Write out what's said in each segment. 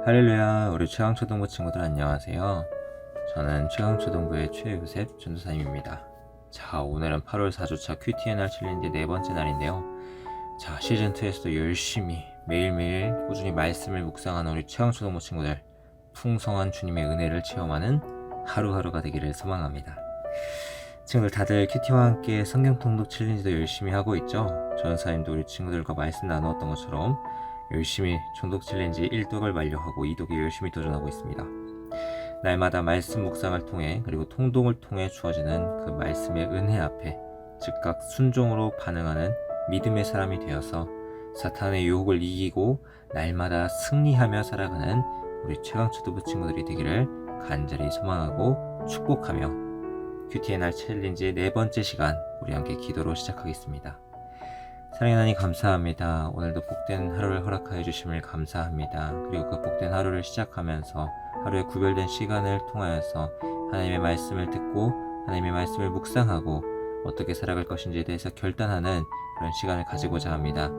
할렐루야, 우리 최강초등부 친구들 안녕하세요. 저는 최강초등부의 최요셉 전도사님입니다. 자, 오늘은 8월 4주차 QTNR 챌린지 네 번째 날인데요. 자, 시즌2에서도 열심히 매일매일 꾸준히 말씀을 묵상하는 우리 최강초등부 친구들, 풍성한 주님의 은혜를 체험하는 하루하루가 되기를 소망합니다. 친구들 다들 QT와 함께 성경 통독 챌린지도 열심히 하고 있죠? 전도사님도 우리 친구들과 말씀 나누었던 것처럼 열심히 총독 챌린지 1독을 완료하고 2독에 열심히 도전하고 있습니다. 날마다 말씀 묵상을 통해 그리고 통독을 통해 주어지는 그 말씀의 은혜 앞에 즉각 순종으로 반응하는 믿음의 사람이 되어서 사탄의 유혹을 이기고 날마다 승리하며 살아가는 우리 최강초등부 친구들이 되기를 간절히 소망하고 축복하며 QTNR 챌린지의 네 번째 시간 우리 함께 기도로 시작하겠습니다. 사랑의 하나님 감사합니다. 오늘도 복된 하루를 허락하여 주심을 감사합니다. 그리고 그 복된 하루를 시작하면서 하루에 구별된 시간을 통하여서 하나님의 말씀을 듣고 하나님의 말씀을 묵상하고 어떻게 살아갈 것인지에 대해서 결단하는 그런 시간을 가지고자 합니다.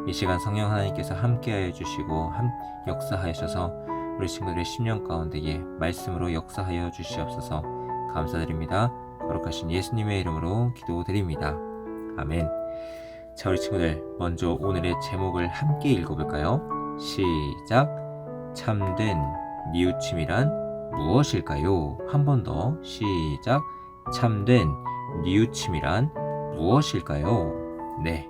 이 시간 성령 하나님께서 함께하여 주시고 역사하셔서 우리 친구들의 심령 가운데에 말씀으로 역사하여 주시옵소서. 감사드립니다. 거룩하신 예수님의 이름으로 기도드립니다. 아멘. 자, 우리 친구들 먼저 오늘의 제목을 함께 읽어볼까요? 시작! 참된 뉘우침이란 무엇일까요? 한 번 더 시작! 참된 뉘우침이란 무엇일까요? 네,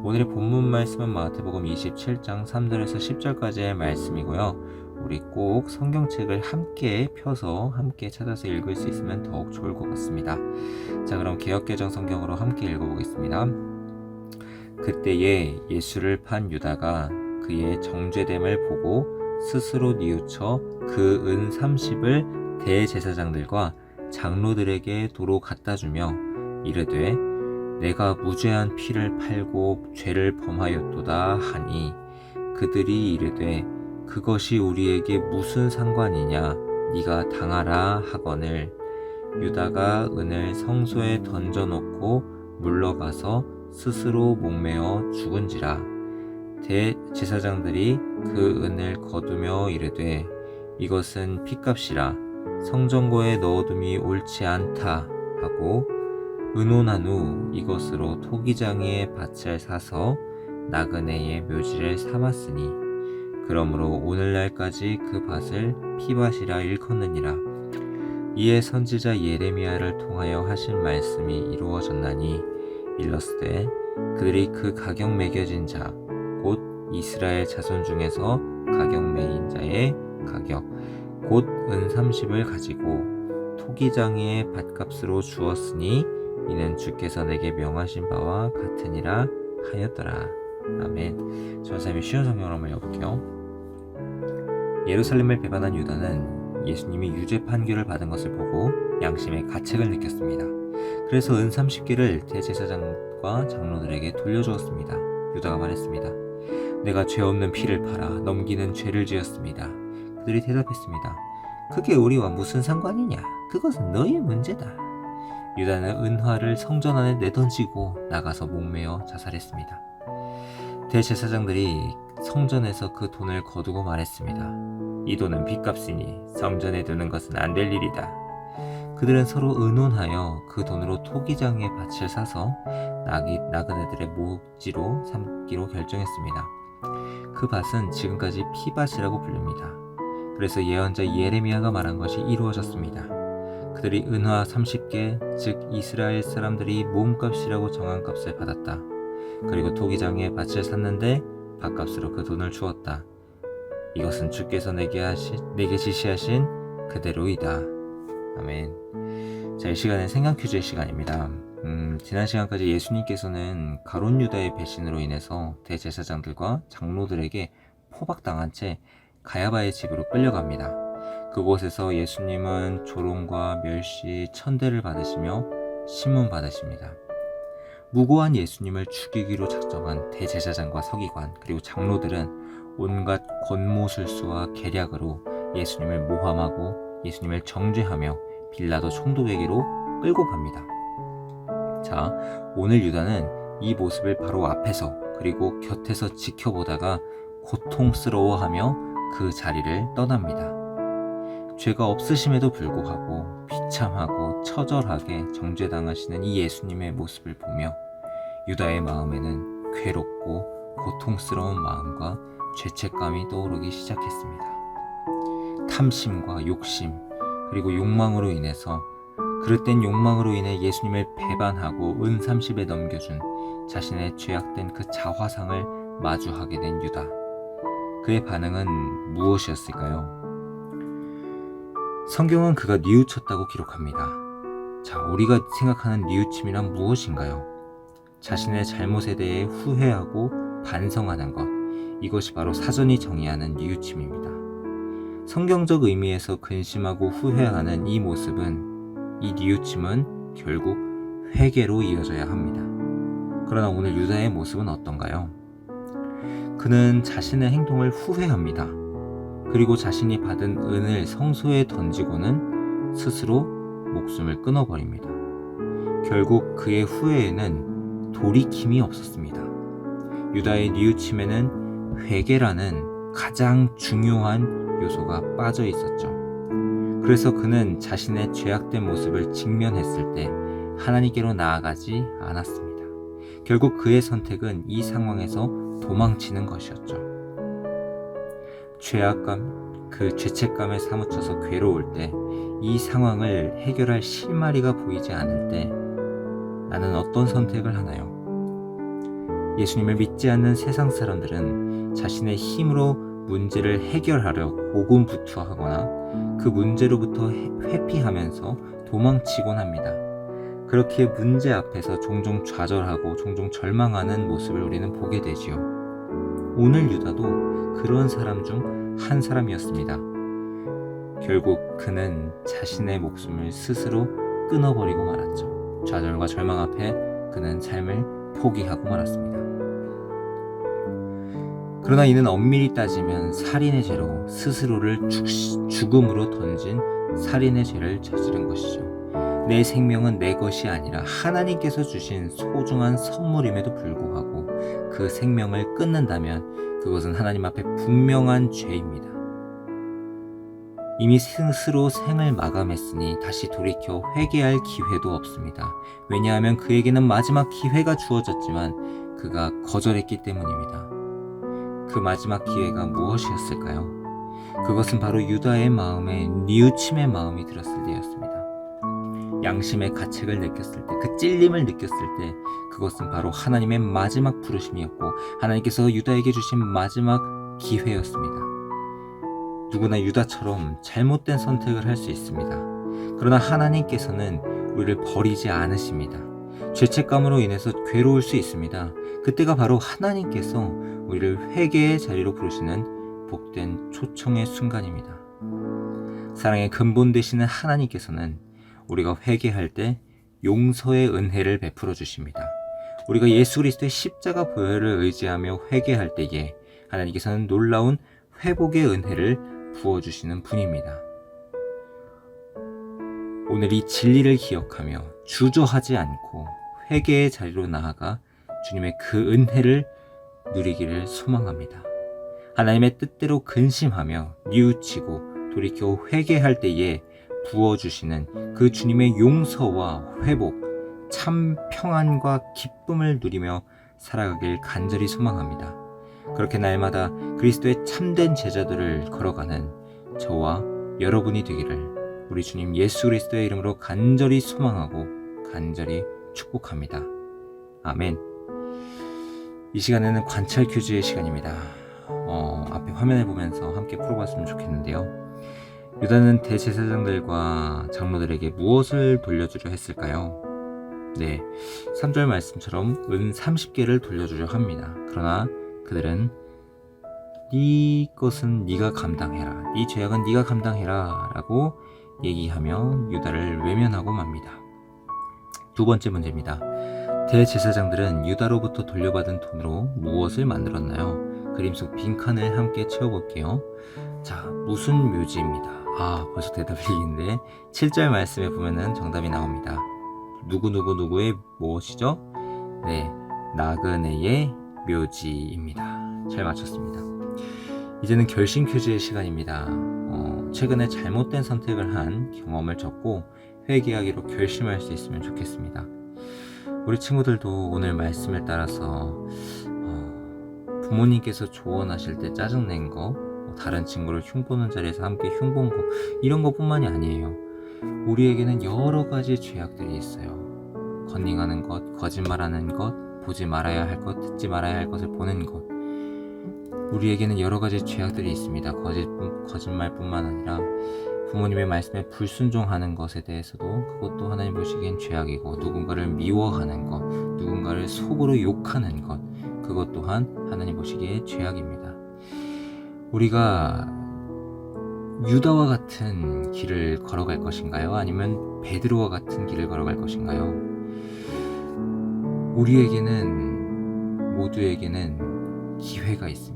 오늘의 본문 말씀은 마태복음 27장 3절에서 10절까지의 말씀이고요. 우리 꼭 성경책을 함께 펴서 함께 찾아서 읽을 수 있으면 더욱 좋을 것 같습니다. 자, 그럼 개역개정 성경으로 함께 읽어보겠습니다. 그때에 예수를 판 유다가 그의 정죄됨을 보고 스스로 뉘우쳐 그 은 30을 대제사장들과 장로들에게 도로 갖다 주며 이르되 내가 무죄한 피를 팔고 죄를 범하였도다 하니 그들이 이르되 그것이 우리에게 무슨 상관이냐 네가 당하라 하거늘 유다가 은을 성소에 던져놓고 물러가서 스스로 목매어 죽은지라. 대제사장들이 그 은을 거두며 이르되 이것은 핏값이라 성전고에 넣어둠이 옳지 않다 하고 의논한 후 이것으로 토기장이의 밭을 사서 나그네의 묘지를 삼았으니 그러므로 오늘날까지 그 밭을 피밭이라 일컫느니라. 이에 선지자 예레미야를 통하여 하신 말씀이 이루어졌나니 일렀으되 그들이 그 가격 매겨진 자 곧 이스라엘 자손 중에서 가격 매인 자의 가격 곧 은 30을 가지고 토기장이의 밭값으로 주었으니 이는 주께서 내게 명하신 바와 같으니라 하였더라. 아멘. 전사님의 쉬운 성경을 한번 읽어볼게요. 예루살렘을 배반한 유다는 예수님이 유죄 판결을 받은 것을 보고 양심의 가책을 느꼈습니다. 그래서 은 30개를 대제사장과 장로들에게 돌려주었습니다. 유다가 말했습니다. 내가 죄 없는 피를 팔아 넘기는 죄를 지었습니다. 그들이 대답했습니다. 그게 우리와 무슨 상관이냐? 그것은 너의 문제다. 유다는 은화를 성전 안에 내던지고 나가서 목매어 자살했습니다. 대제사장들이 성전에서 그 돈을 거두고 말했습니다. 이 돈은 빚값이니 성전에 두는 것은 안 될 일이다. 그들은 서로 의논하여 그 돈으로 토기장의 밭을 사서 나그네들의 묘지로 삼기로 결정했습니다. 그 밭은 지금까지 피밭이라고 불립니다. 그래서 예언자 예레미야가 말한 것이 이루어졌습니다. 그들이 은화 30개, 즉 이스라엘 사람들이 몸값이라고 정한 값을 받았다. 그리고 토기장의 밭을 샀는데 밭값으로 그 돈을 주었다. 이것은 주께서 내게 지시하신 그대로이다. 아멘. 자, 이 시간은 생각 퀴즈의 시간입니다. 지난 시간까지 예수님께서는 가룟 유다의 배신으로 인해서 대제사장들과 장로들에게 포박당한 채 가야바의 집으로 끌려갑니다. 그곳에서 예수님은 조롱과 멸시, 천대를 받으시며 신문 받으십니다. 무고한 예수님을 죽이기로 작정한 대제사장과 서기관 그리고 장로들은 온갖 권모술수와 계략으로 예수님을 모함하고 예수님을 정죄하며 빌라도 총독에게로 끌고 갑니다. 자, 오늘 유다는 이 모습을 바로 앞에서 그리고 곁에서 지켜보다가 고통스러워하며 그 자리를 떠납니다. 죄가 없으심에도 불구하고 비참하고 처절하게 정죄당하시는 이 예수님의 모습을 보며 유다의 마음에는 괴롭고 고통스러운 마음과 죄책감이 떠오르기 시작했습니다. 탐심과 욕심 그리고 욕망으로 인해서 그릇된 욕망으로 인해 예수님을 배반하고 은30에 넘겨준 자신의 죄악된 그 자화상을 마주하게 된 유다. 그의 반응은 무엇이었을까요? 성경은 그가 뉘우쳤다고 기록합니다. 자, 우리가 생각하는 뉘우침이란 무엇인가요? 자신의 잘못에 대해 후회하고 반성하는 것, 이것이 바로 사전이 정의하는 뉘우침입니다. 성경적 의미에서 근심하고 후회하는 이 모습은, 이 뉘우침은 결국 회개로 이어져야 합니다. 그러나 오늘 유다의 모습은 어떤가요? 그는 자신의 행동을 후회합니다. 그리고 자신이 받은 은을 성소에 던지고는 스스로 목숨을 끊어버립니다. 결국 그의 후회에는 돌이킴이 없었습니다. 유다의 뉘우침에는 회개라는 가장 중요한 요소가 빠져 있었죠. 그래서 그는 자신의 죄악된 모습을 직면했을 때 하나님께로 나아가지 않았습니다. 결국 그의 선택은 이 상황에서 도망치는 것이었죠. 죄악감, 그 죄책감에 사무쳐서 괴로울 때, 이 상황을 해결할 실마리가 보이지 않을 때 나는 어떤 선택을 하나요? 예수님을 믿지 않는 세상 사람들은 자신의 힘으로 문제를 해결하려 고군분투하거나 그 문제로부터 회피하면서 도망치곤 합니다. 그렇게 문제 앞에서 종종 좌절하고 종종 절망하는 모습을 우리는 보게 되지요. 오늘 유다도 그런 사람 중 한 사람이었습니다. 결국 그는 자신의 목숨을 스스로 끊어버리고 말았죠. 좌절과 절망 앞에 그는 삶을 포기하고 말았습니다. 그러나 이는 엄밀히 따지면 살인의 죄로 스스로를 죽음으로 던진 살인의 죄를 저지른 것이죠. 내 생명은 내 것이 아니라 하나님께서 주신 소중한 선물임에도 불구하고 그 생명을 끊는다면 그것은 하나님 앞에 분명한 죄입니다. 이미 스스로 생을 마감했으니 다시 돌이켜 회개할 기회도 없습니다. 왜냐하면 그에게는 마지막 기회가 주어졌지만 그가 거절했기 때문입니다. 그 마지막 기회가 무엇이었을까요? 그것은 바로 유다의 마음에 뉘우침의 마음이 들었을 때였습니다. 양심의 가책을 느꼈을 때, 그 찔림을 느꼈을 때 그것은 바로 하나님의 마지막 부르심이었고 하나님께서 유다에게 주신 마지막 기회였습니다. 누구나 유다처럼 잘못된 선택을 할 수 있습니다. 그러나 하나님께서는 우리를 버리지 않으십니다. 죄책감으로 인해서 괴로울 수 있습니다. 그때가 바로 하나님께서 우리를 회개의 자리로 부르시는 복된 초청의 순간입니다. 사랑의 근본 되시는 하나님께서는 우리가 회개할 때 용서의 은혜를 베풀어 주십니다. 우리가 예수 그리스도의 십자가 보혈을 의지하며 회개할 때에 하나님께서는 놀라운 회복의 은혜를 부어주시는 분입니다. 오늘 이 진리를 기억하며 주저하지 않고 회개의 자리로 나아가 주님의 그 은혜를 누리기를 소망합니다. 하나님의 뜻대로 근심하며 뉘우치고 돌이켜 회개할 때에 부어주시는 그 주님의 용서와 회복, 참 평안과 기쁨을 누리며 살아가길 간절히 소망합니다. 그렇게 날마다 그리스도의 참된 제자들을 걸어가는 저와 여러분이 되기를 우리 주님 예수 그리스도의 이름으로 간절히 소망하고 간절히 축복합니다. 아멘. 이 시간에는 관찰 퀴즈의 시간입니다. 앞에 화면을 보면서 함께 풀어봤으면 좋겠는데요. 유다는 대제사장들과 장로들에게 무엇을 돌려주려 했을까요? 네, 3절 말씀처럼 은 30개를 돌려주려 합니다. 그러나 그들은 네 것은 네가 감당해라, 네 죄악은 네가 감당해라 라고 얘기하며 유다를 외면하고 맙니다. 두 번째 문제입니다. 대제사장들은 유다로부터 돌려받은 돈으로 무엇을 만들었나요? 그림 속 빈칸을 함께 채워볼게요. 자, 무슨 묘지입니다. 벌써 대답이 있는데 7절 말씀에 보면은 정답이 나옵니다. 누구의 무엇이죠? 네, 나그네의 묘지입니다. 잘 맞췄습니다. 이제는 결심 퀴즈의 시간입니다. 최근에 잘못된 선택을 한 경험을 적고 회개하기로 결심할 수 있으면 좋겠습니다. 우리 친구들도 오늘 말씀을 따라서 부모님께서 조언하실 때 짜증낸 거, 다른 친구를 흉보는 자리에서 함께 흉본 거, 이런 것뿐만이 아니에요. 우리에게는 여러 가지 죄악들이 있어요. 컨닝하는 것, 거짓말하는 것, 보지 말아야 할 것, 듣지 말아야 할 것을 보는 것. 우리에게는 여러 가지 죄악들이 있습니다. 거짓말뿐만 아니라 부모님의 말씀에 불순종하는 것에 대해서도 그것도 하나님 보시기엔 죄악이고, 누군가를 미워하는 것, 누군가를 속으로 욕하는 것, 그것 또한 하나님 보시기에 죄악입니다. 우리가 유다와 같은 길을 걸어갈 것인가요? 아니면 베드로와 같은 길을 걸어갈 것인가요? 우리에게는, 모두에게는 기회가 있습니다.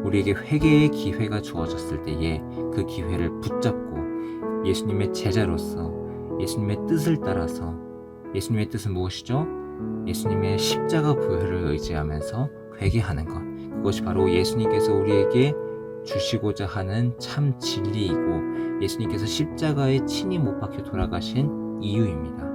우리에게 회개의 기회가 주어졌을 때에 그 기회를 붙잡고 예수님의 제자로서 예수님의 뜻을 따라서, 예수님의 뜻은 무엇이죠? 예수님의 십자가 보혈을 의지하면서 회개하는 것, 그것이 바로 예수님께서 우리에게 주시고자 하는 참 진리이고 예수님께서 십자가에 친히 못 박혀 돌아가신 이유입니다.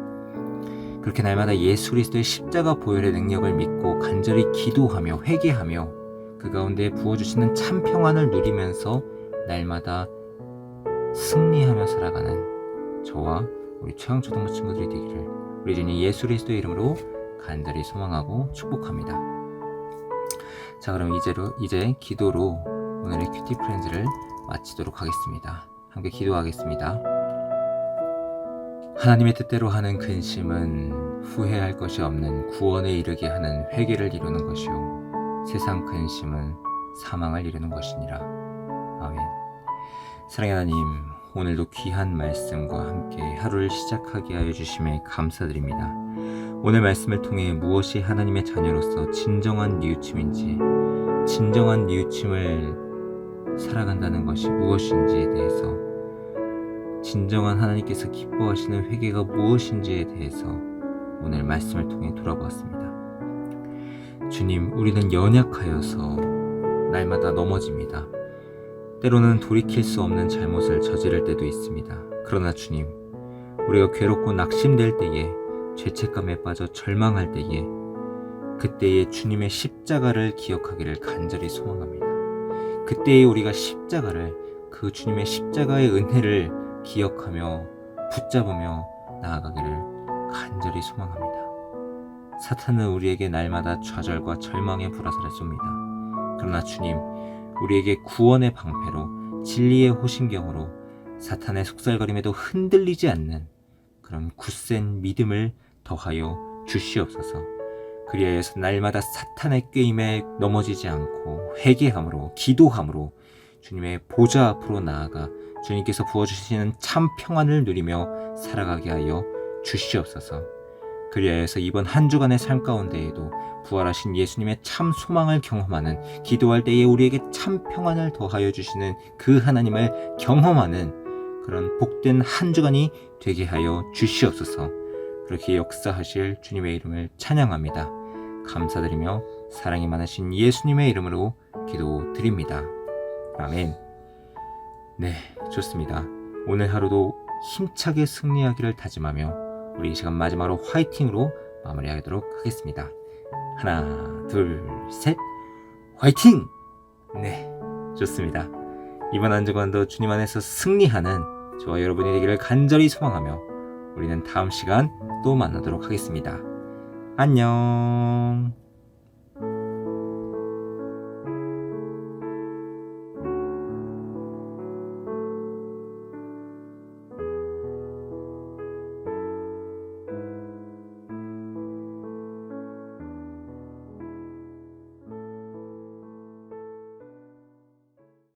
그렇게 날마다 예수 그리스도의 십자가 보혈의 능력을 믿고 간절히 기도하며 회개하며 그 가운데 부어주시는 참 평안을 누리면서 날마다 승리하며 살아가는 저와 우리 최강초등부 친구들이 되기를 우리 주님 예수 그리스도의 이름으로 간절히 소망하고 축복합니다. 자, 그럼 이제 기도로 오늘의 큐티 프렌즈를 마치도록 하겠습니다. 함께 기도하겠습니다. 하나님의 뜻대로 하는 근심은 후회할 것이 없는 구원에 이르게 하는 회개를 이루는 것이요, 세상 근심은 사망을 이루는 것이니라. 아멘. 사랑의 하나님, 오늘도 귀한 말씀과 함께 하루를 시작하게 하여 주심에 감사드립니다. 오늘 말씀을 통해 무엇이 하나님의 자녀로서 진정한 뉘우침인지, 진정한 뉘우침을 살아간다는 것이 무엇인지에 대해서, 진정한 하나님께서 기뻐하시는 회개가 무엇인지에 대해서 오늘 말씀을 통해 돌아보았습니다. 주님, 우리는 연약하여서 날마다 넘어집니다. 때로는 돌이킬 수 없는 잘못을 저지를 때도 있습니다. 그러나 주님, 우리가 괴롭고 낙심될 때에, 죄책감에 빠져 절망할 때에, 그때에 주님의 십자가를 기억하기를 간절히 소망합니다. 그때에 우리가 십자가를, 그 주님의 십자가의 은혜를 기억하며 붙잡으며 나아가기를 간절히 소망합니다. 사탄은 우리에게 날마다 좌절과 절망의 불화살을 쏩니다. 그러나 주님, 우리에게 구원의 방패로, 진리의 호신경으로 사탄의 속살거림에도 흔들리지 않는 그런 굳센 믿음을 더하여 주시옵소서. 그리하여서 날마다 사탄의 꾀임에 넘어지지 않고 회개함으로, 기도함으로 주님의 보좌 앞으로 나아가 주님께서 부어주시는 참 평안을 누리며 살아가게 하여 주시옵소서. 그리하여서 이번 한 주간의 삶 가운데에도 부활하신 예수님의 참 소망을 경험하는, 기도할 때에 우리에게 참 평안을 더하여 주시는 그 하나님을 경험하는 그런 복된 한 주간이 되게 하여 주시옵소서. 그렇게 역사하실 주님의 이름을 찬양합니다. 감사드리며 사랑이 많으신 예수님의 이름으로 기도드립니다. 아멘. 네, 좋습니다. 오늘 하루도 힘차게 승리하기를 다짐하며 우리 이 시간 마지막으로 화이팅으로 마무리하도록 하겠습니다. 하나, 둘, 셋, 화이팅! 네, 좋습니다. 이번 한 주간도 주님 안에서 승리하는 저와 여러분이 되기를 간절히 소망하며 우리는 다음 시간 또 만나도록 하겠습니다. 안녕.